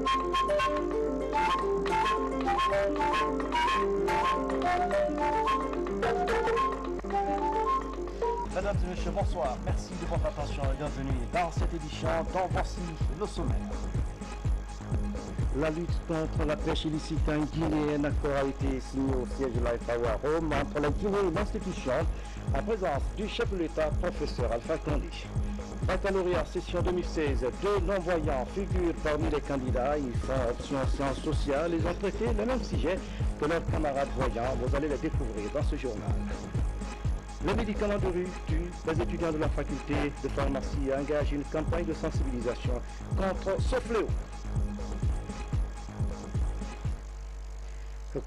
Mesdames et messieurs, bonsoir. Merci de votre attention et bienvenue dans cette édition dont voici le sommaire. La lutte contre la pêche illicite en Guinée, un accord a été signé au siège de la FAO à Rome entre la Guinée et l'institution en présence du chef de l'État, professeur Alpha Condé. Baccalauréat session 2016, deux non-voyants figurent parmi les candidats. Ils font option sciences sociales. Ils ont traité le même sujet que leurs camarades voyants. Vous allez les découvrir dans ce journal. Les médicaments de rue tuent. Les étudiants de la faculté de pharmacie engagent une campagne de sensibilisation contre ce fléau.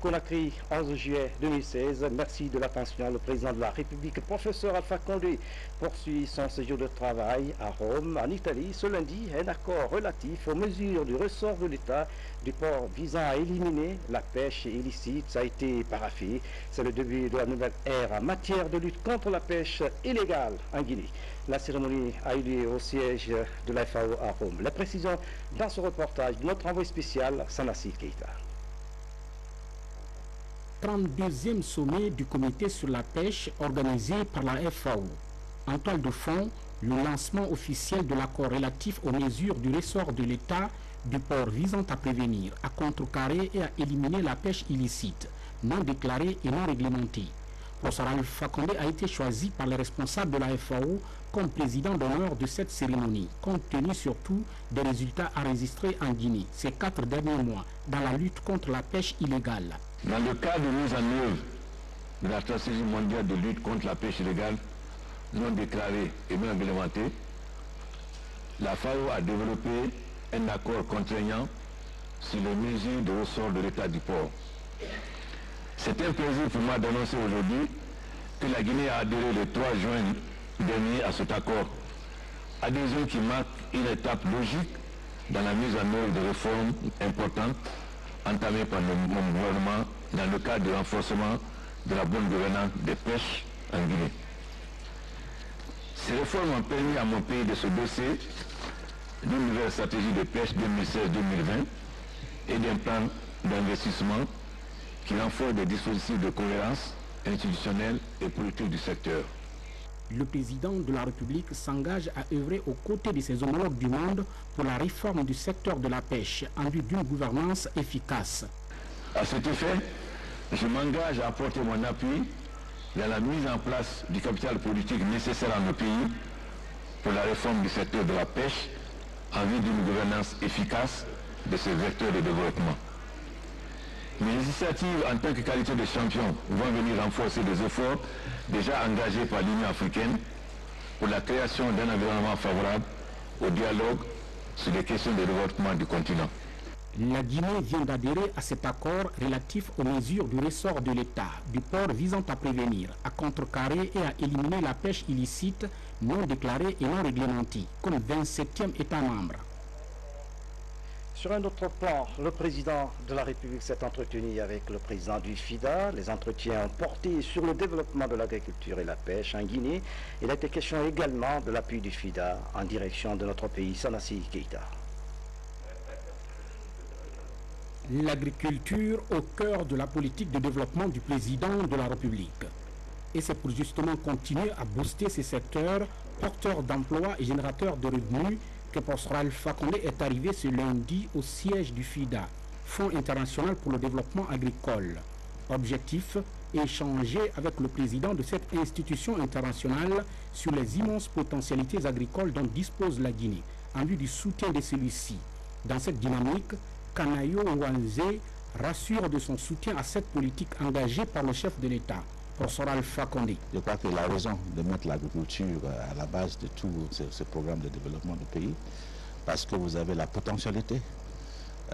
Conakry, 11 juillet 2016. Merci de l'attention. Le président de la République, professeur Alpha Condé, poursuit son séjour de travail à Rome, en Italie. Ce lundi, un accord relatif aux mesures du ressort de l'État du port visant à éliminer la pêche illicite a été paraphé. C'est le début de la nouvelle ère en matière de lutte contre la pêche illégale en Guinée. La cérémonie a eu lieu au siège de la FAO à Rome. Les précisions dans ce reportage de notre envoyé spécial, Sanassi Keita. 32e sommet du comité sur la pêche organisé par la FAO. En toile de fond, le lancement officiel de l'accord relatif aux mesures du ressort de l'État du port visant à prévenir, à contrecarrer et à éliminer la pêche illicite, non déclarée et non réglementée. Professeur Alpha Condé a été choisi par les responsables de la FAO comme président d'honneur de cette cérémonie, compte tenu surtout des résultats enregistrés en Guinée ces 4 derniers mois dans la lutte contre la pêche illégale. Dans le cadre de mise en œuvre de la stratégie mondiale de lutte contre la pêche illégale non déclarée et non réglementée, la FAO a développé un accord contraignant sur les mesures de ressort de l'État du port. C'est un plaisir pour moi d'annoncer aujourd'hui que la Guinée a adhéré le 3 juin dernier à cet accord. Adhésion qui marque une étape logique dans la mise en œuvre de réformes importantes entamées par mon gouvernement dans le cadre du renforcement de la bonne gouvernance des pêches en Guinée. Ces réformes ont permis à mon pays de se doter d'une nouvelle stratégie de pêche 2016-2020 et d'un plan d'investissement qui renforce des dispositifs de cohérence institutionnelle et politique du secteur. Le président de la République s'engage à œuvrer aux côtés de ses homologues du monde pour la réforme du secteur de la pêche en vue d'une gouvernance efficace. À cet effet, je m'engage à apporter mon appui dans la mise en place du capital politique nécessaire à nos pays pour la réforme du secteur de la pêche en vue d'une gouvernance efficace de ces vecteurs de développement. Mes initiatives en tant que qualité de champion vont venir renforcer les efforts déjà engagés par l'Union africaine pour la création d'un environnement favorable au dialogue sur les questions de développement du continent. La Guinée vient d'adhérer à cet accord relatif aux mesures du ressort de l'État du port visant à prévenir, à contrecarrer et à éliminer la pêche illicite non déclarée et non réglementée comme 27e État membre. Sur un autre plan, le président de la République s'est entretenu avec le président du FIDA. Les entretiens ont porté sur le développement de l'agriculture et la pêche en Guinée. Il a été question également de l'appui du FIDA en direction de notre pays, Sanassi Keita. L'agriculture au cœur de la politique de développement du président de la République. Et c'est pour justement continuer à booster ces secteurs porteurs d'emplois et générateurs de revenus que professeur Alpha Condé est arrivé ce lundi au siège du FIDA, Fonds international pour le développement agricole. Objectif, échanger avec le président de cette institution internationale sur les immenses potentialités agricoles dont dispose la Guinée, en vue du soutien de celui-ci. Dans cette dynamique, Kanayo Wanze rassure de son soutien à cette politique engagée par le chef de l'État, professeur Alpha Condé. Je crois que la raison de mettre l'agriculture à la base de tout ce programme de développement du pays, parce que vous avez la potentialité,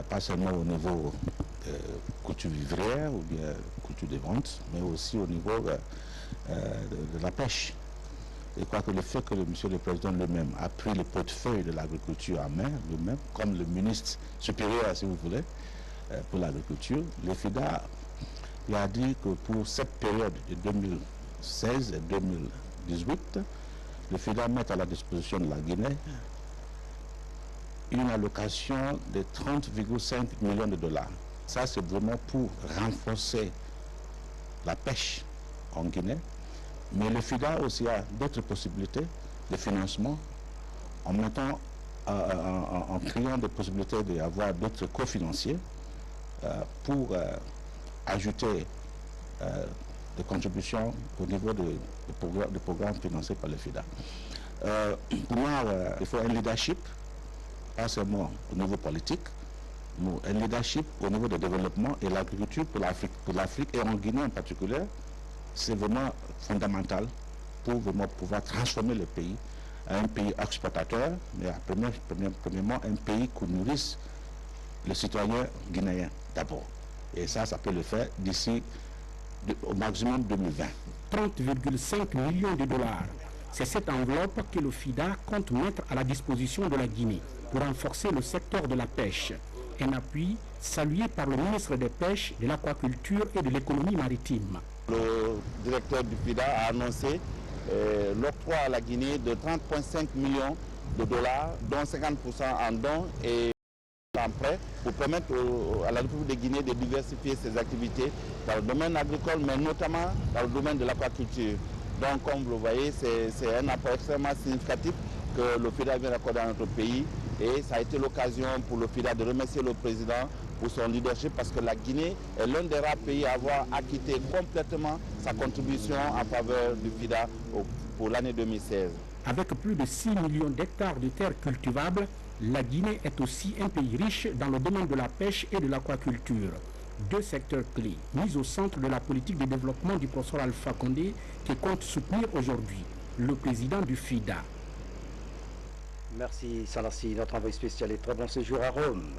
pas seulement au niveau couture vivrière ou bien couture des ventes, mais aussi au niveau de la pêche. Je crois que le fait que monsieur le président lui-même a pris le portefeuille de l'agriculture en main, lui-même, comme le ministre supérieur, si vous voulez, pour l'agriculture, le FIDA il a dit que pour cette période de 2016 et 2018, le FIDA met à la disposition de la Guinée une allocation de 30,5 millions de dollars. Ça, c'est vraiment pour renforcer la pêche en Guinée. Mais le FIDA aussi a d'autres possibilités de financement en mettant, en créant des possibilités d'avoir d'autres cofinanciers pour ajouter des contributions au niveau du programme financé par le FIDA. Pour moi, il faut un leadership, pas seulement au niveau politique, mais un leadership au niveau du développement et l'agriculture pour l'Afrique et en Guinée en particulier. C'est vraiment fondamental pour vraiment pouvoir transformer le pays à un pays exportateur, mais premièrement un pays qui nourrisse le citoyen guinéen d'abord. Et ça peut le faire d'ici au maximum 2020. 30,5 millions de dollars. C'est cette enveloppe que le FIDA compte mettre à la disposition de la Guinée pour renforcer le secteur de la pêche. Un appui salué par le ministre des Pêches, de l'Aquaculture et de l'Économie maritime. Le directeur du FIDA a annoncé l'octroi à la Guinée de 30,5 millions de dollars, dont 50% en dons et en prêt, pour permettre à la République de Guinée de diversifier ses activités dans le domaine agricole, mais notamment dans le domaine de l'aquaculture. Donc, comme vous le voyez, c'est un apport extrêmement significatif que le FIDA vient d'accorder à notre pays. Et ça a été l'occasion pour le FIDA de remercier le président pour son leadership, parce que la Guinée est l'un des rares pays à avoir acquitté complètement sa contribution en faveur du FIDA pour l'année 2016. Avec plus de 6 millions d'hectares de terres cultivables, la Guinée est aussi un pays riche dans le domaine de la pêche et de l'aquaculture. Deux secteurs clés mis au centre de la politique de développement du professeur Alpha Condé qui compte soutenir aujourd'hui le président du FIDA. Merci Salassi, notre envoyé spécial et très bon séjour à Rome.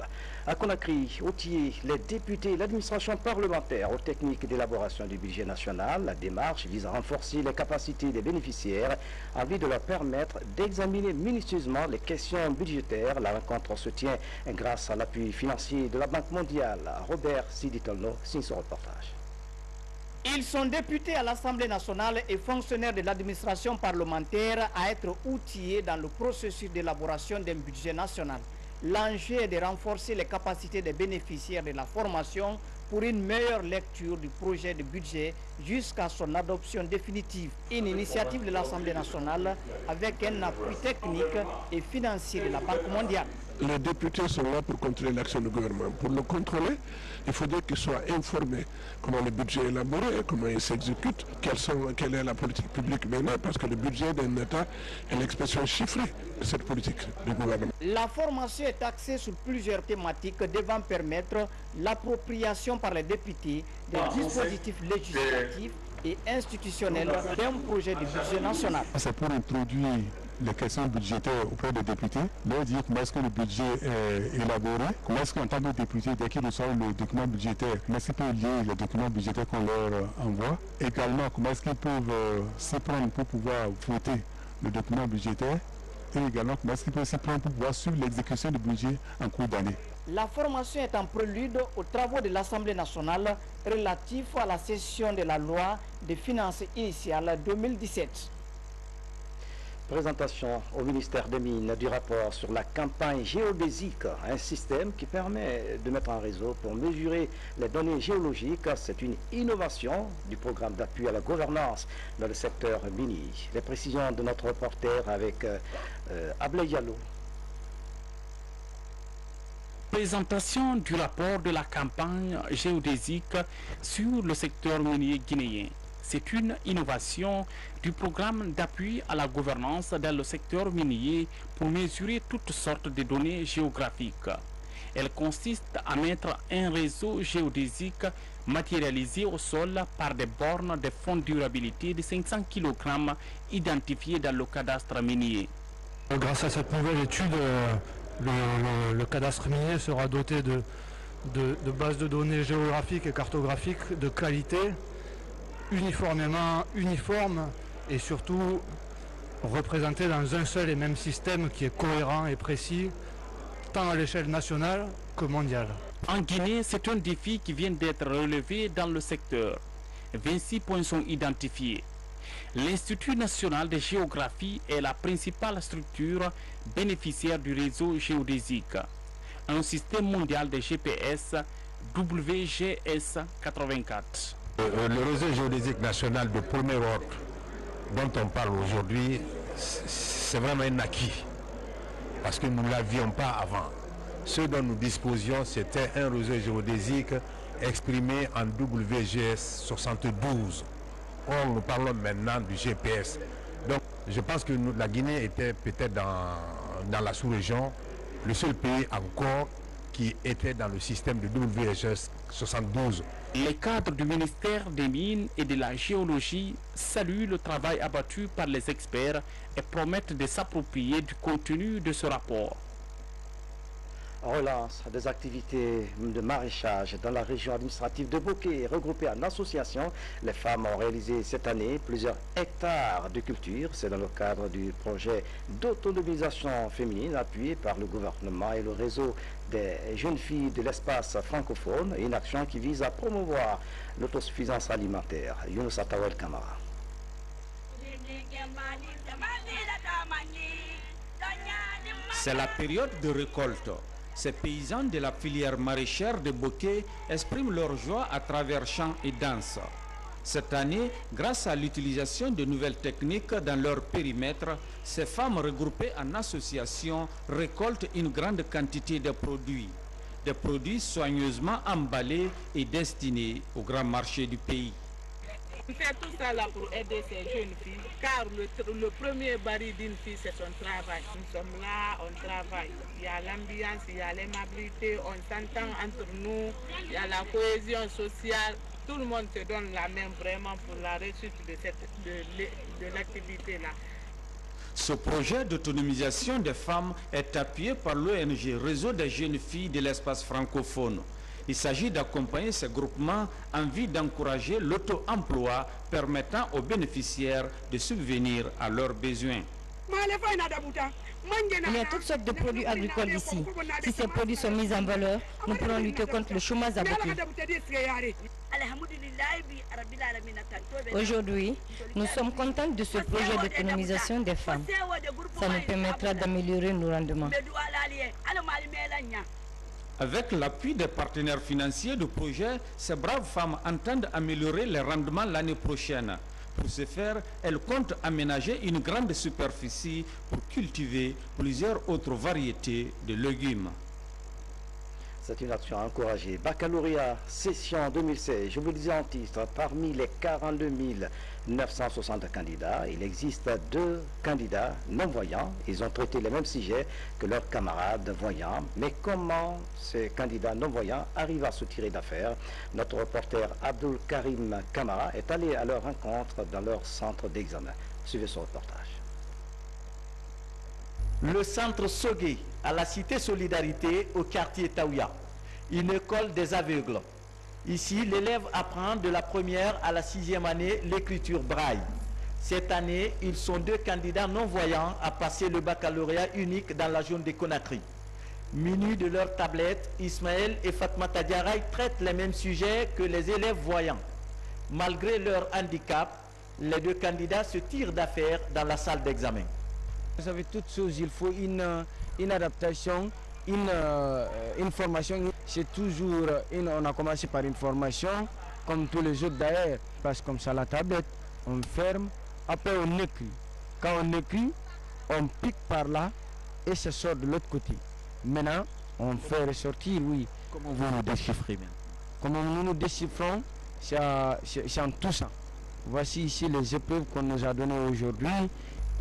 À Conakry, outiller les députés et l'administration parlementaire aux techniques d'élaboration du budget national. La démarche vise à renforcer les capacités des bénéficiaires en vue de leur permettre d'examiner minutieusement les questions budgétaires. La rencontre se tient grâce à l'appui financier de la Banque mondiale. Robert Siditolno signe son reportage. Ils sont députés à l'Assemblée nationale et fonctionnaires de l'administration parlementaire à être outillés dans le processus d'élaboration d'un budget national. L'enjeu est de renforcer les capacités des bénéficiaires de la formation pour une meilleure lecture du projet de budget jusqu'à son adoption définitive. Une initiative de l'Assemblée nationale avec un appui technique et financier de la Banque mondiale. Les députés sont là pour contrôler l'action du gouvernement. Pour le contrôler, il faudrait qu'ils soient informés comment le budget est élaboré, comment il s'exécute, quelle est la politique publique maintenant, parce que le budget d'un État est l'expression chiffrée de cette politique du gouvernement. La formation est axée sur plusieurs thématiques devant permettre l'appropriation par les députés des dispositifs législatifs et institutionnels d'un projet de budget national. C'est pour introduire les questions budgétaires auprès des députés, leur dire comment est-ce que le budget est élaboré, comment est-ce qu'en tant que député, dès qu'ils reçoivent le document budgétaire, comment est-ce qu'ils peuvent lire les documents budgétaires qu'on leur envoie. Également, comment est-ce qu'ils peuvent s'y prendre pour pouvoir voter le document budgétaire. Et également, comment est-ce qu'ils peuvent s'y prendre pour pouvoir suivre l'exécution du budget en cours d'année. La formation est en prélude aux travaux de l'Assemblée nationale relatifs à la session de la loi des finances initiales 2017. Présentation au ministère des Mines du rapport sur la campagne géodésique, un système qui permet de mettre en réseau pour mesurer les données géologiques. C'est une innovation du programme d'appui à la gouvernance dans le secteur minier. Les précisions de notre reporter avec Ablé Diallo. Présentation du rapport de la campagne géodésique sur le secteur minier guinéen. C'est une innovation du programme d'appui à la gouvernance dans le secteur minier pour mesurer toutes sortes de données géographiques. Elle consiste à mettre un réseau géodésique matérialisé au sol par des bornes de fonds de durabilité de 500 kg identifiés dans le cadastre minier. Grâce à cette nouvelle étude, le cadastre minier sera doté de bases de données géographiques et cartographiques de qualité, uniforme et surtout représenté dans un seul et même système qui est cohérent et précis, tant à l'échelle nationale que mondiale. En Guinée, c'est un défi qui vient d'être relevé dans le secteur. 26 points sont identifiés. L'Institut national de géographie est la principale structure bénéficiaire du réseau géodésique. Un système mondial de GPS WGS 84. Le réseau géodésique national de premier ordre dont on parle aujourd'hui, c'est vraiment un acquis, parce que nous ne l'avions pas avant. Ce dont nous disposions, c'était un réseau géodésique exprimé en WGS 72. Or, nous parlons maintenant du GPS. Donc, je pense que la Guinée était peut-être dans la sous-région le seul pays encore qui était dans le système de WGS 72. Les cadres du ministère des Mines et de la Géologie saluent le travail abattu par les experts et promettent de s'approprier du contenu de ce rapport. Relance des activités de maraîchage dans la région administrative de Boké. Regroupées en association, les femmes ont réalisé cette année plusieurs hectares de culture. C'est dans le cadre du projet d'autonomisation féminine appuyé par le gouvernement et le réseau des jeunes filles de l'espace francophone, une action qui vise à promouvoir l'autosuffisance alimentaire. Younous Atawel Kamara. C'est la période de récolte. Ces paysans de la filière maraîchère de Boké expriment leur joie à travers chants et danses. Cette année, grâce à l'utilisation de nouvelles techniques dans leur périmètre, ces femmes regroupées en associations récoltent une grande quantité de produits. Des produits soigneusement emballés et destinés au grand marché du pays. On fait tout ça là pour aider ces jeunes filles, car le premier baril d'une fille, c'est son travail. Nous sommes là, on travaille. Il y a l'ambiance, il y a l'aimabilité, on s'entend entre nous, il y a la cohésion sociale. Tout le monde se donne la main vraiment pour la réussite de l'activité-là. Ce projet d'autonomisation des femmes est appuyé par l'ONG Réseau des jeunes filles de l'espace francophone. Il s'agit d'accompagner ces groupements en vue d'encourager l'auto-emploi permettant aux bénéficiaires de subvenir à leurs besoins. Il y a toutes sortes de produits agricoles ici. Si ces produits sont mis en valeur, nous pourrons lutter contre le chômage à Boké. Aujourd'hui, nous sommes contents de ce projet d'autonomisation des femmes. Ça nous permettra d'améliorer nos rendements. Avec l'appui des partenaires financiers du projet, ces braves femmes entendent améliorer les rendements l'année prochaine. Pour ce faire, elles comptent aménager une grande superficie pour cultiver plusieurs autres variétés de légumes. C'est une action encouragée. Baccalauréat session 2016, je vous le disais en titre, parmi les 42 960 candidats, il existe 2 candidats non-voyants. Ils ont traité les mêmes sujets que leurs camarades voyants. Mais comment ces candidats non-voyants arrivent à se tirer d'affaire? Notre reporter Abdul Karim Kamara est allé à leur rencontre dans leur centre d'examen. Suivez ce reportage. Le centre Sogué, à la cité Solidarité, au quartier Taouya, une école des aveugles. Ici, l'élève apprend de la première à la 6e année l'écriture braille. Cette année, ils sont 2 candidats non-voyants à passer le baccalauréat unique dans la zone de Conakry. Munis de leur tablette, Ismaël et Fatmata Diaraï traitent les mêmes sujets que les élèves voyants. Malgré leur handicap, les 2 candidats se tirent d'affaire dans la salle d'examen. Vous savez, toutes choses, il faut une adaptation, une formation. C'est toujours, on a commencé par une formation, comme tous les autres d'ailleurs. On passe comme ça la tablette, on ferme, après on écrit. Quand on écrit, on pique par là et ça sort de l'autre côté. Maintenant, on fait ressortir, oui. Comment vous nous déchiffrez bien? Comment nous nous déchiffrons, c'est en tout ça. Voici ici les épreuves qu'on nous a données aujourd'hui.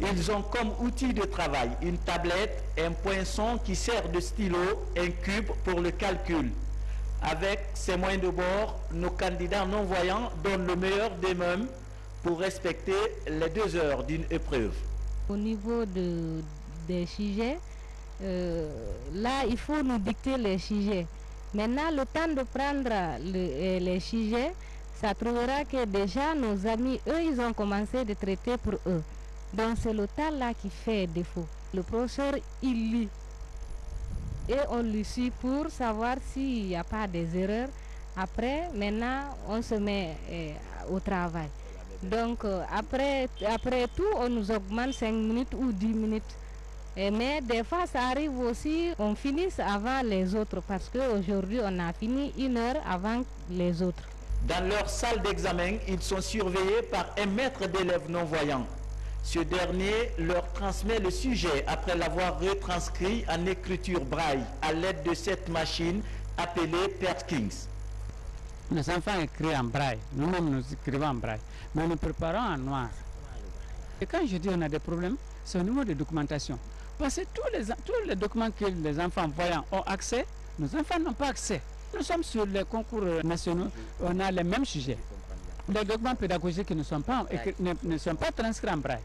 Ils ont comme outil de travail une tablette, un poinçon qui sert de stylo, un cube pour le calcul. Avec ces moyens de bord, nos candidats non-voyants donnent le meilleur d'eux-mêmes pour respecter les 2 heures d'une épreuve. Au niveau des sujets, là, il faut nous dicter les sujets. Maintenant, le temps de prendre les sujets, ça trouvera que déjà nos amis, eux, ils ont commencé de traiter pour eux. Donc c'est le temps là qui fait défaut. Le professeur, il lit. Et on lui suit pour savoir s'il n'y a pas des erreurs. Après, maintenant, on se met au travail. Donc après tout, on nous augmente 5 minutes ou 10 minutes. Mais des fois, ça arrive aussi, on finisse avant les autres parce qu'aujourd'hui, on a fini 1 heure avant les autres. Dans leur salle d'examen, ils sont surveillés par un maître d'élèves non-voyants. Ce dernier leur transmet le sujet après l'avoir retranscrit en écriture braille à l'aide de cette machine appelée Perkins. Nos enfants écrivent en braille, nous-mêmes nous écrivons en braille, mais nous préparons en noir. Et quand je dis on a des problèmes, c'est au niveau de documentation. Parce que tous les documents que les enfants voyants ont accès, nos enfants n'ont pas accès. Nous sommes sur les concours nationaux, on a les mêmes sujets. Les documents pédagogiques ne sont pas transcrits en braille.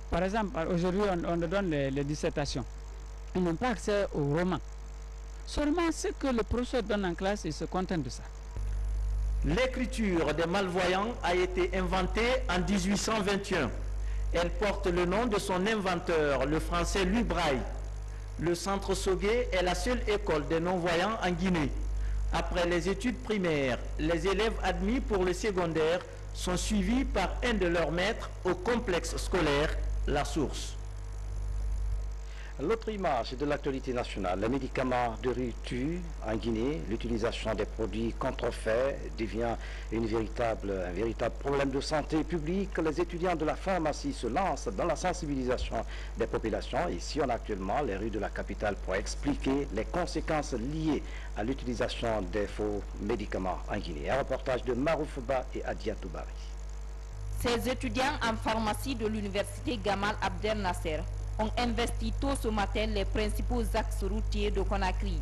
Par exemple, aujourd'hui, on nous donne les dissertations. Ils n'ont pas accès aux romans. Seulement ce que le professeur donne en classe, ils se contentent de ça. L'écriture des malvoyants a été inventée en 1821. Elle porte le nom de son inventeur, le français Louis Braille. Le centre Sogué est la seule école des non-voyants en Guinée. Après les études primaires, les élèves admis pour le secondaire sont suivis par un de leurs maîtres au complexe scolaire La Source. L'autre image de l'actualité nationale, les médicaments de rue tuent en Guinée. L'utilisation des produits contrefaits devient un véritable problème de santé publique. Les étudiants de la pharmacie se lancent dans la sensibilisation des populations. Ici, on a actuellement les rues de la capitale pour expliquer les conséquences liées à l'utilisation des faux médicaments en Guinée. Un reportage de Maroufouba et Adia Toubari. Ces étudiants en pharmacie de l'université Gamal Abdel Nasser ont investi tôt ce matin les principaux axes routiers de Conakry.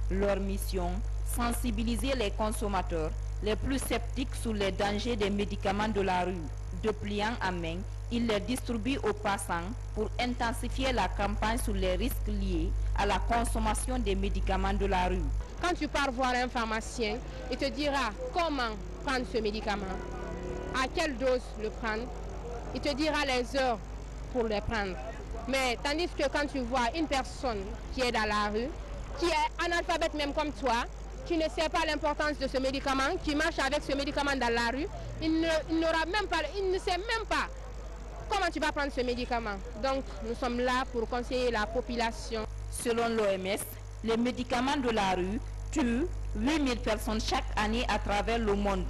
Leur mission, sensibiliser les consommateurs les plus sceptiques sur les dangers des médicaments de la rue. De pliant en main, ils les distribuent aux passants pour intensifier la campagne sur les risques liés à la consommation des médicaments de la rue. Quand tu pars voir un pharmacien, il te dira comment prendre ce médicament, à quelle dose le prendre, il te dira les heures pour le prendre. Mais tandis que quand tu vois une personne qui est dans la rue, qui est analphabète même comme toi, qui ne sait pas l'importance de ce médicament, qui marche avec ce médicament dans la rue, il ne sait même pas comment tu vas prendre ce médicament. Donc nous sommes là pour conseiller la population. Selon l'OMS, les médicaments de la rue tuent 8000 personnes chaque année à travers le monde.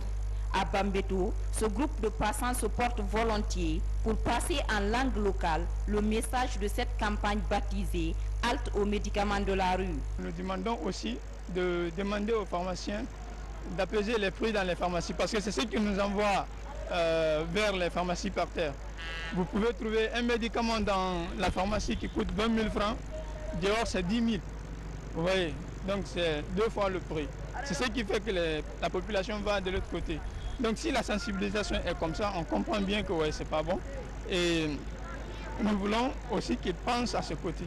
À Bambeto, ce groupe de passants se porte volontiers pour passer en langue locale le message de cette campagne baptisée « Halte aux médicaments de la rue ». Nous demandons aussi de demander aux pharmaciens d'apaiser les prix dans les pharmacies parce que c'est ce qui nous envoie vers les pharmacies par terre. Vous pouvez trouver un médicament dans la pharmacie qui coûte 20 000 francs, dehors c'est 10 000. Vous voyez, donc c'est 2 fois le prix. C'est ce qui fait que la population va de l'autre côté. Donc si la sensibilisation est comme ça, on comprend bien que ouais, c'est pas bon. Et nous voulons aussi qu'ils pensent à ce côté.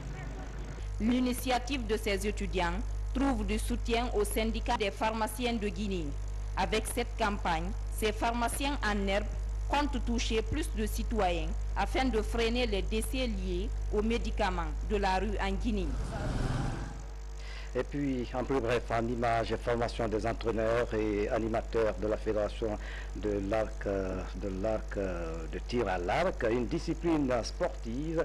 L'initiative de ces étudiants trouve du soutien au syndicat des pharmaciens de Guinée. Avec cette campagne, ces pharmaciens en herbe comptent toucher plus de citoyens afin de freiner les décès liés aux médicaments de la rue en Guinée. Et puis, en plus bref, en images et formation des entraîneurs et animateurs de la Fédération de l'arc de tir à l'arc, une discipline sportive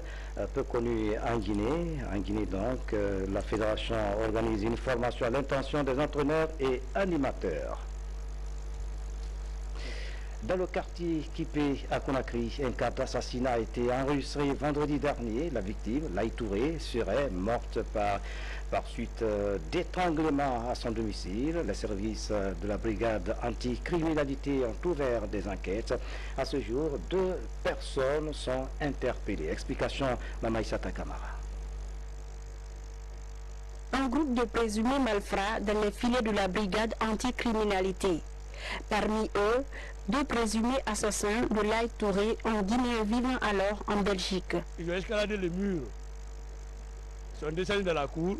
peu connue en Guinée. En Guinée, donc, la Fédération organise une formation à l'intention des entraîneurs et animateurs. Dans le quartier Kipé à Conakry, un cas d'assassinat a été enregistré vendredi dernier. La victime, Laï Touré, serait morte par suite d'étranglement à son domicile. Les services de la brigade anticriminalité ont ouvert des enquêtes. À ce jour, 2 personnes sont interpellées. Explication Mamaïsata Kamara. Un groupe de présumés malfrats dans les filets de la brigade anticriminalité. Parmi eux, 2 présumés assassins de Laï Touré, un Guinéen vivant alors en Belgique. Ils ont escaladé le mur. Ils sont descendus dans la cour.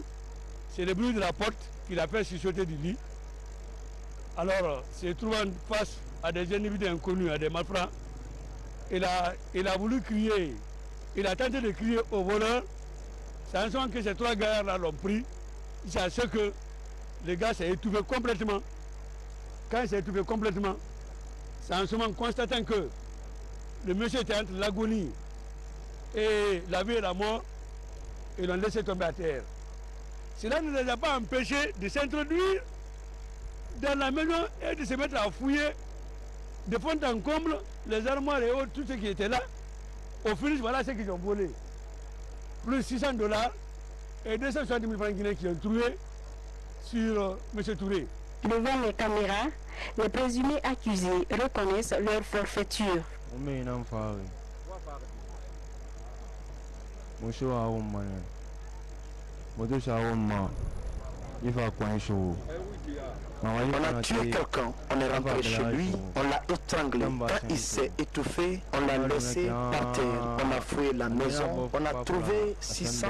C'est le bruit de la porte qui l'a fait chuchoter du lit. Alors, se trouvant face à des individus inconnus, à des malfrats, il a voulu crier. Il a tenté de crier au voleur. C'est en ce que ces 3 gars-là l'ont pris. C'est à ce que le gars s'est étouffé complètement. Quand il s'est étouffé complètement, c'est en ce moment constatant que le monsieur était entre l'agonie et la vie et la mort, et l'ont laissé tomber à terre. Cela ne les a pas empêchés de s'introduire dans la maison et de se mettre à fouiller de fond en comble les armoires et autres, tout ce qui était là. Au finish, voilà ce qu'ils ont volé. Plus $600 et 270 000 francs guinéens qui ont trouvé sur M. Touré. Devant les caméras, les présumés accusés reconnaissent leur forfaiture. On a tué quelqu'un, on est rentré chez lui, on l'a étranglé. Quand il s'est étouffé, on l'a laissé par terre. On a fouillé la maison, on a trouvé $600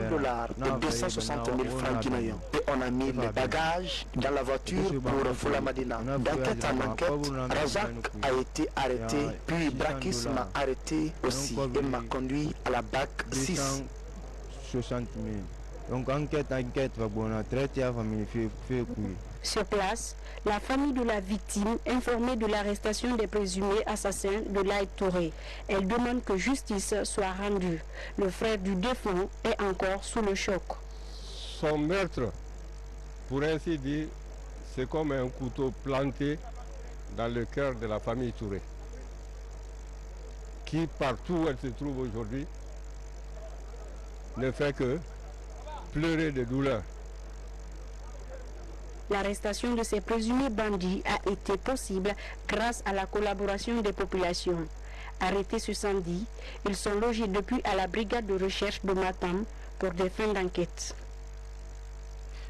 et 260 000 francs guinéens. Et on a mis les bagages dans la voiture pour Foula Madina. D'enquête en enquête, Razak a été arrêté, puis Brakis m'a arrêté aussi et m'a conduit à la BAC 6. 60 000. Donc enquête, on a traité la famille. Sur place, la famille de la victime, informée de l'arrestation des présumés assassins de Laye Touré, elle demande que justice soit rendue. Le frère du défunt est encore sous le choc. Son meurtre, pour ainsi dire, c'est comme un couteau planté dans le cœur de la famille Touré, qui partout où elle se trouve aujourd'hui ne fait que pleurer de douleur. L'arrestation de ces présumés bandits a été possible grâce à la collaboration des populations. Arrêtés ce samedi, ils sont logés depuis à la brigade de recherche de Matam pour des fins d'enquête.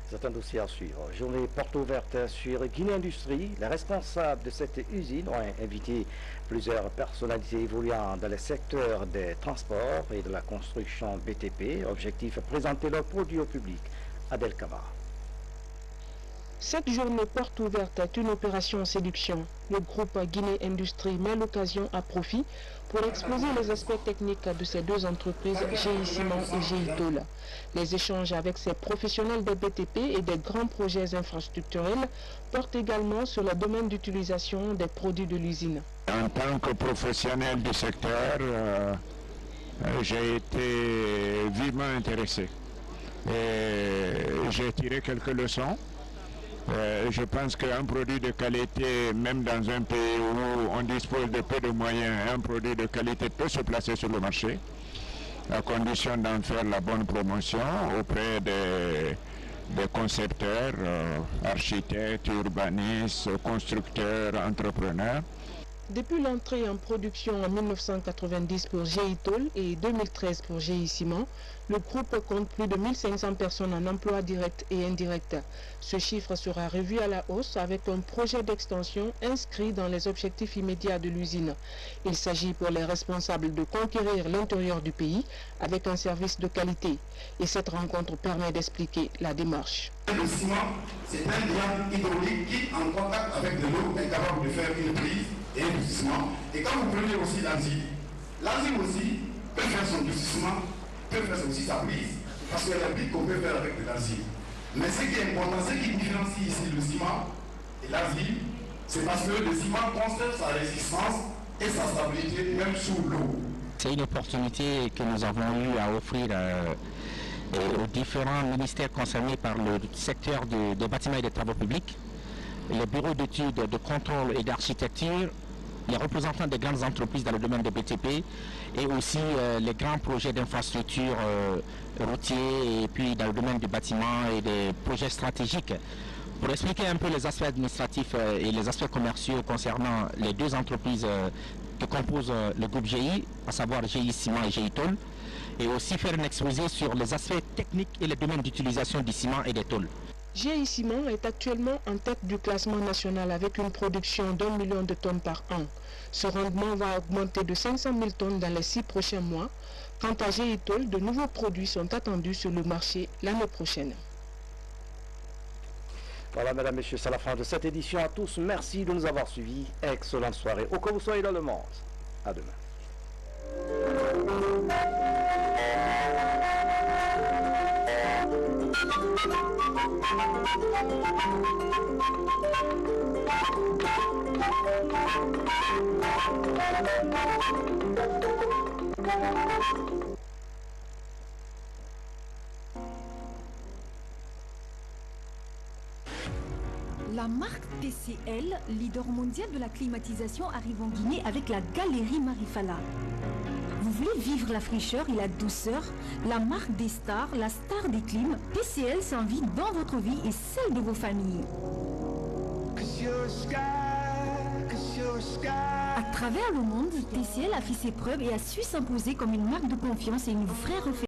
C'est un dossier à suivre. Journée porte ouverte sur Guinée Industrie. Les responsables de cette usine ont invité plusieurs personnalités évoluant dans les secteurs des transports et de la construction BTP. Objectif, présenter leurs produits au public. Adel Kamara. Cette journée porte ouverte est une opération séduction. Le groupe Guinée Industrie met l'occasion à profit pour exposer les aspects techniques de ces deux entreprises, GI Ciment et GI Tôle. Les échanges avec ces professionnels des BTP et des grands projets infrastructurels portent également sur le domaine d'utilisation des produits de l'usine. En tant que professionnel du secteur, j'ai été vivement intéressé. J'ai tiré quelques leçons. Je pense qu'un produit de qualité, même dans un pays où on dispose de peu de moyens, un produit de qualité peut se placer sur le marché, à condition d'en faire la bonne promotion auprès des concepteurs, architectes, urbanistes, constructeurs, entrepreneurs. Depuis l'entrée en production en 1990 pour GI Tôle et 2013 pour GI Ciment, le groupe compte plus de 1500 personnes en emploi direct et indirect. Ce chiffre sera revu à la hausse avec un projet d'extension inscrit dans les objectifs immédiats de l'usine. Il s'agit pour les responsables de conquérir l'intérieur du pays avec un service de qualité. Et cette rencontre permet d'expliquer la démarche. Le ciment, c'est un diamètre hydraulique qui, en contact avec de l'eau, est capable de faire une prise et un durcissement. Et quand vous prenez aussi l'enzyme aussi peut faire son durcissement, peut faire aussi sa prise, parce qu'il y a des briques qu'on peut faire avec de l'enzyme. Mais ce qui est important, ce qui différencie ici le ciment et l'enzyme, c'est parce que le ciment conserve sa résistance et sa stabilité même sous l'eau. C'est une opportunité que nous avons eu à offrir aux différents ministères concernés par le secteur des bâtiments et des travaux publics, les bureaux d'études, de contrôle et d'architecture, les représentants des grandes entreprises dans le domaine des BTP et aussi les grands projets d'infrastructures routiers et puis dans le domaine du bâtiment et des projets stratégiques. Pour expliquer un peu les aspects administratifs et les aspects commerciaux concernant les deux entreprises que composent le groupe GI, à savoir GI Ciment et GI Tôle, et aussi faire un exposé sur les aspects techniques et les domaines d'utilisation du ciment et des tôles. GI Ciment est actuellement en tête du classement national avec une production d'1 million de tonnes par an. Ce rendement va augmenter de 500 000 tonnes dans les 6 prochains mois. Quant à GI Tôle, de nouveaux produits sont attendus sur le marché l'année prochaine. Voilà, mesdames, messieurs, c'est la fin de cette édition. À tous, merci de nous avoir suivis. Excellente soirée. Où que vous soyez dans le monde. À demain. La marque TCL, leader mondial de la climatisation, arrive en Guinée avec la Galerie Marifala. Vous voulez vivre la fraîcheur et la douceur, la marque des stars, la star des clims, TCL s'invite dans votre vie et celle de vos familles. À travers le monde, TCL a fait ses preuves et a su s'imposer comme une marque de confiance et une vraie référence.